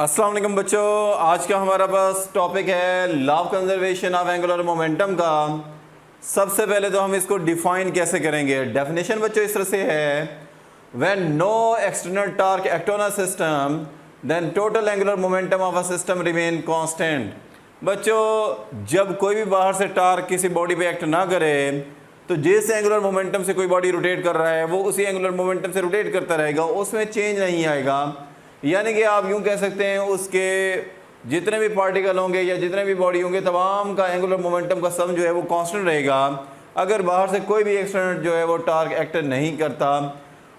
अस्सलाम वालेकुम बच्चों, आज का हमारा पास टॉपिक है law of conservation of angular momentum का। सबसे पहले तो हम इसको डिफाइन कैसे करेंगे। डेफिनेशन बच्चों इस तरह से है, when no external torque act on a system then total angular momentum of a system remain constant. बच्चों जब कोई भी बाहर से टॉर्क किसी बॉडी पे एक्ट ना करे तो जिस एंगुलर मोमेंटम से कोई बॉडी रोटेट कर रहा है वो उसी एंगुलर मोमेंटम से रोटेट करता रहेगा, उसमें चेंज नहीं आएगा। यानी कि आप यूँ कह सकते हैं उसके जितने भी पार्टिकल होंगे या जितने भी बॉडी होंगे तमाम का एंगुलर मोमेंटम का सम जो है वो कांस्टेंट रहेगा अगर बाहर से कोई भी एक्सटर्नल जो है वो टॉर्क एक्ट नहीं करता।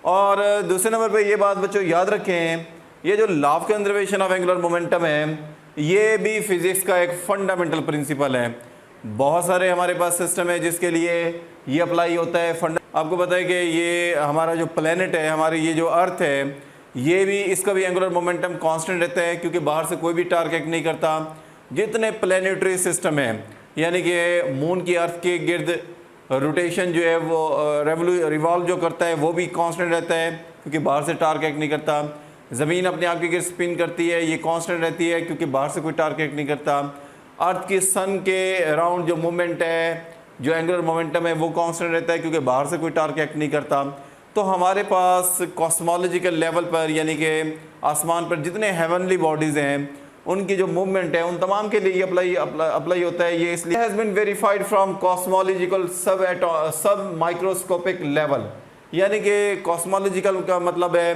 और दूसरे नंबर पे ये बात बच्चों याद रखें, ये जो law of conservation of angular momentum है ये भी फिज़िक्स का एक फंडामेंटल प्रिंसिपल है। बहुत सारे हमारे पास सिस्टम है जिसके लिए ये अप्लाई होता है। आपको पता है कि ये हमारा जो प्लेनेट है, हमारी ये जो अर्थ है, ये भी इसका भी एंगुलर मोमेंटम कांस्टेंट रहता है क्योंकि बाहर से कोई भी टॉर्क एक्ट नहीं करता। जितने प्लेनेटरी सिस्टम है यानी कि मून की अर्थ के गिर्द रोटेशन जो है वो रिवॉल्व जो करता है वो भी कांस्टेंट रहता है क्योंकि बाहर से टॉर्क एक्ट नहीं करता। ज़मीन अपने आप के गिर्द स्पिन करती है, ये कांस्टेंट रहती है क्योंकि बाहर से कोई टॉर्क एक्ट नहीं करता। अर्थ की सन के अराउंड जो मूवमेंट है, जो एंगुलर मोमेंटम है वो कांस्टेंट रहता है क्योंकि बाहर से कोई टॉर्क एक्ट नहीं करता। तो हमारे पास कॉस्मोलॉजिकल लेवल पर यानी कि आसमान पर जितने हेवनली बॉडीज़ हैं उनकी जो मूवमेंट है उन तमाम के लिए अप्लाई होता है। ये इसलिए has been verified from cosmological sub microscopic level. यानी कि कॉस्मोलॉजिकल का मतलब है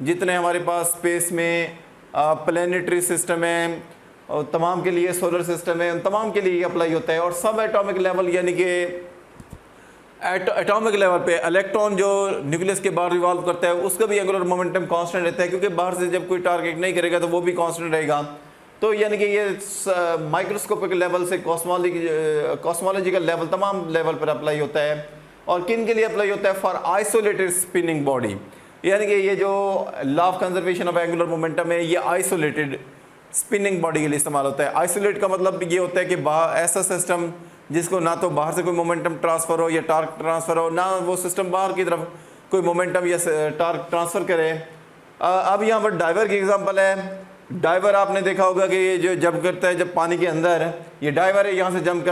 जितने हमारे पास स्पेस में प्लेनेटरी सिस्टम है और तमाम के लिए सोलर सिस्टम है, उन तमाम के लिए अप्लाई होता है। और सब एटॉमिक लेवल यानी कि एटॉमिक लेवल पे इलेक्ट्रॉन जो न्यूक्लियस के बाहर रिवॉल्व करता है उसका भी एंगुलर मोमेंटम कांस्टेंट रहता है क्योंकि बाहर से जब कोई टारगेट नहीं करेगा तो वो भी कांस्टेंट रहेगा। तो यानी कि ये माइक्रोस्कोपिक लेवल से कॉस्मोलॉजिकल लेवल तमाम लेवल पर अप्लाई होता है। और किन के लिए अप्लाई होता है? For isolated spinning body. यानी कि ये जो law of conservation of angular momentum है ये आइसोलेटेड स्पिनिंग बॉडी के लिए इस्तेमाल होता है। आइसोलेट का मतलब ये होता है कि ऐसा सिस्टम जिसको ना तो बाहर से कोई मोमेंटम ट्रांसफ़र हो या टार्क ट्रांसफ़र हो, ना वो सिस्टम बाहर की तरफ कोई मोमेंटम या टार्क ट्रांसफ़र करे। अब यहाँ पर डाइवर की एग्जांपल है। डाइवर आपने देखा होगा कि ये जो जंप करता है जब पानी के अंदर, ये डाइवर है यहाँ से जंप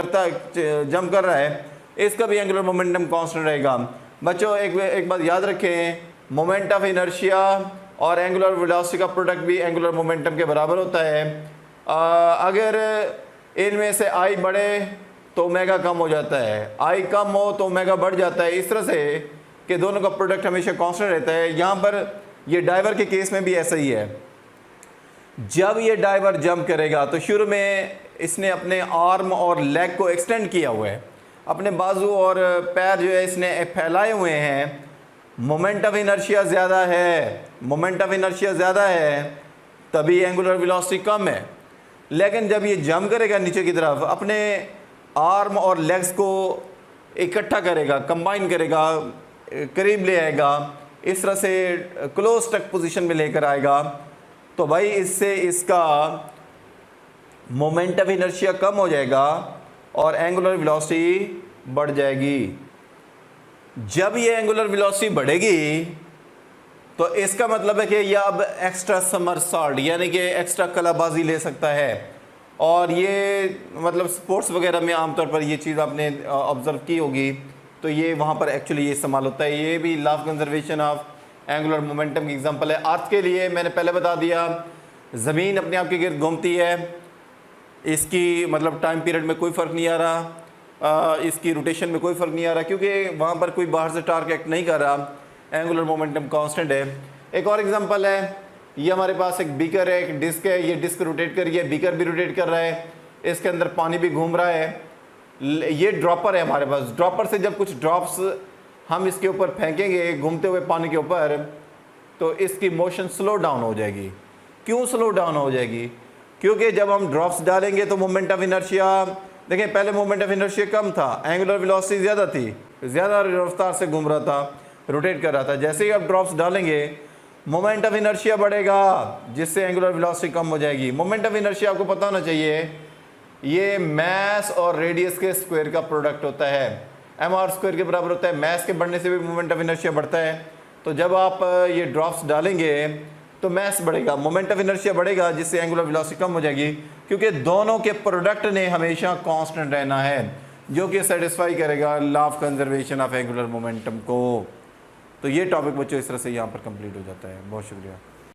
कर रहा है, इसका भी एंगुलर मोमेंटम कांस्टेंट रहेगा। बच्चों एक बात याद रखें, मोमेंट ऑफ इनर्शिया और एंगुलर वेलोसिटी का प्रोडक्ट भी एंगुलर मोमेंटम के बराबर होता है। अगर इनमें से आई बढ़े तो ओमेगा कम हो जाता है, आई कम हो तो ओमेगा बढ़ जाता है। इस तरह से कि दोनों का प्रोडक्ट हमेशा कांस्टेंट रहता है। यहाँ पर ये डाइवर के केस में भी ऐसा ही है। जब ये डाइवर जंप करेगा तो शुरू में इसने अपने आर्म और लेग को एक्सटेंड किया हुआ है, अपने बाजू और पैर जो है इसने फैलाए हुए हैं। मोमेंट ऑफ इनर्शिया ज़्यादा है, मोमेंट ऑफ इनर्शिया ज़्यादा है तभी एंगुलर वेलोसिटी कम है। लेकिन जब ये जंप करेगा नीचे की तरफ, अपने आर्म और लेग्स को इकट्ठा करेगा, कंबाइन करेगा, करीब ले आएगा, इस तरह से क्लोज टक पोजीशन में लेकर आएगा, तो भाई इससे इसका मोमेंट ऑफ इनर्शिया कम हो जाएगा और एंगुलर वेलोसिटी बढ़ जाएगी। जब ये एंगुलर वेलोसिटी बढ़ेगी तो इसका मतलब है कि यह अब एक्स्ट्रा समरसॉल्ट यानी कि एक्स्ट्रा कलाबाजी ले सकता है। और ये मतलब स्पोर्ट्स वगैरह में आमतौर पर ये चीज़ आपने ऑब्ज़र्व की होगी, तो ये वहाँ पर एक्चुअली ये इस्तेमाल होता है। ये भी law of conservation of angular momentum की एग्जांपल है। अर्थ के लिए मैंने पहले बता दिया, ज़मीन अपने आप के गिर्द घूमती है, इसकी मतलब टाइम पीरियड में कोई फ़र्क नहीं आ रहा, इसकी रोटेशन में कोई फ़र्क नहीं आ रहा क्योंकि वहाँ पर कोई बाहर से टार्क एक्ट नहीं कर रहा, एंगुलर मोमेंटम कांस्टेंट है। एक और एग्जांपल है, ये हमारे पास एक बीकर है, एक डिस्क है, ये डिस्क रोटेट कर रही है, बीकर भी रोटेट कर रहा है, इसके अंदर पानी भी घूम रहा है। ये ड्रॉपर है हमारे पास, ड्रॉपर से जब कुछ ड्रॉप्स हम इसके ऊपर फेंकेंगे घूमते हुए पानी के ऊपर तो इसकी मोशन स्लो डाउन हो जाएगी। क्यों स्लो डाउन हो जाएगी? क्योंकि जब हम ड्रॉप्स डालेंगे तो मोमेंट ऑफ इनर्शिया, देखें पहले मोमेंट ऑफ इनर्शिया कम था, एंगुलर वेलोसिटी ज़्यादा थी, ज़्यादा रफ्तार से घूम रहा था, रोटेट कर रहा था। जैसे ही आप ड्रॉप्स डालेंगे मोमेंट ऑफ इनर्शिया बढ़ेगा जिससे एंगुलर वेलोसिटी कम हो जाएगी। मोमेंट ऑफ इनर्शिया आपको पता होना चाहिए, ये मास और रेडियस के स्क्वायर का प्रोडक्ट होता है, mr स्क्वायर के बराबर होता है। मास के बढ़ने से भी मोमेंट ऑफ इनर्शिया बढ़ता है। तो जब आप ये ड्रॉप्स डालेंगे तो मैस बढ़ेगा, मोमेंट ऑफ इनर्शिया बढ़ेगा, जिससे एंगुलर वेलोसिटी कम हो जाएगी, क्योंकि दोनों के प्रोडक्ट ने हमेशा कांस्टेंट रहना है, जो कि सेटिस्फाई करेगा law of conservation of angular momentum को। तो ये टॉपिक बच्चों इस तरह से यहाँ पर कंप्लीट हो जाता है। बहुत शुक्रिया।